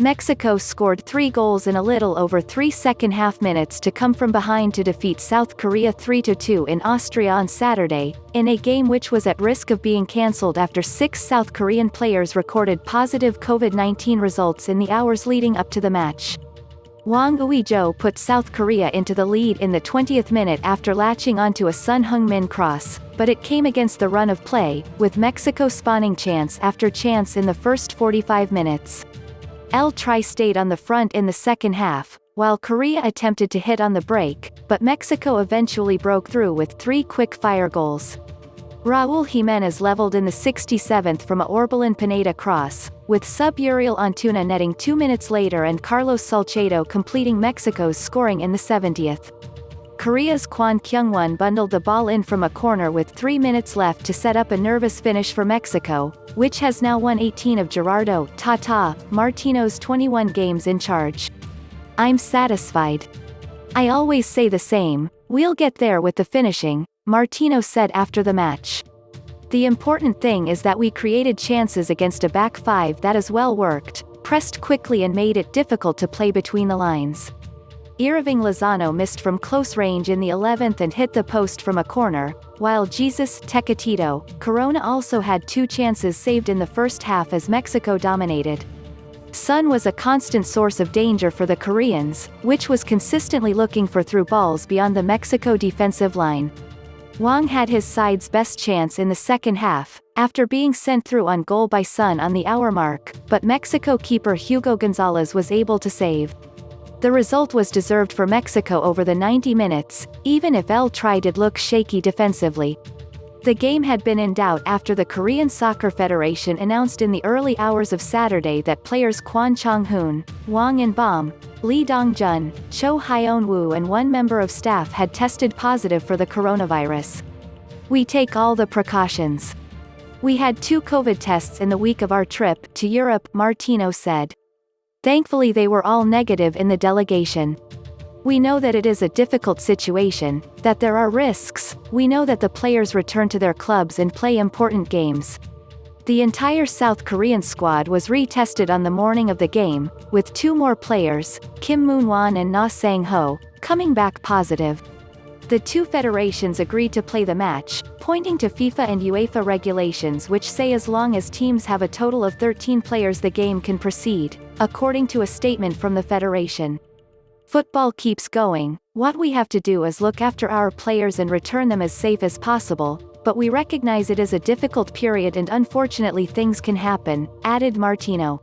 Mexico scored 3 goals in a little over 3 second-half minutes to come from behind to defeat South Korea 3-2 in Austria on Saturday, in a game which was at risk of being cancelled after 6 South Korean players recorded positive COVID-19 results in the hours leading up to the match. Hwang Ui-Jo put South Korea into the lead in the 20th minute after latching onto a Son Heung-Min cross, but it came against the run of play, with Mexico spawning chance after chance in the first 45 minutes. El Tri stayed on the front in the second half, while Korea attempted to hit on the break, but Mexico eventually broke through with 3 quick-fire goals. Raul Jimenez leveled in the 67th from a Orbelin Pineda cross, with sub Uriel Antuna netting 2 minutes later and Carlos Salcedo completing Mexico's scoring in the 70th. Korea's Kwon Kyung-Won bundled the ball in from a corner with 3 minutes left to set up a nervous finish for Mexico, which has now won 18 of Gerardo, Tata, Martino's 21 games in charge. "I'm satisfied. I always say the same, we'll get there with the finishing," Martino said after the match. "The important thing is that we created chances against a back 5 that is well worked, pressed quickly and made it difficult to play between the lines." Hirving Lozano missed from close range in the 11th and hit the post from a corner, while Tecatito, Corona also had 2 chances saved in the first half as Mexico dominated. Son was a constant source of danger for the Koreans, which was consistently looking for through balls beyond the Mexico defensive line. Hwang had his side's best chance in the second half, after being sent through on goal by Son on the hour mark, but Mexico keeper Hugo Gonzalez was able to save. The result was deserved for Mexico over the 90 minutes, even if El Tri did look shaky defensively. The game had been in doubt after the Korean Soccer Federation announced in the early hours of Saturday that players Kwon Chang-hoon, Hwang In-beom, Lee Dong-jun, Cho Hyeon-woo and 1 member of staff had tested positive for the coronavirus. "We take all the precautions. We had 2 COVID tests in the week of our trip to Europe," Martino said. "Thankfully they were all negative in the delegation. We know that it is a difficult situation, that there are risks, we know that the players return to their clubs and play important games." The entire South Korean squad was retested on the morning of the game, with 2 more players, Moon-hwan and Na Sang-ho, coming back positive. The 2 federations agreed to play the match, pointing to FIFA and UEFA regulations which say as long as teams have a total of 13 players the game can proceed, according to a statement from the federation. "Football keeps going, what we have to do is look after our players and return them as safe as possible, but we recognize it is a difficult period and unfortunately things can happen," added Martino.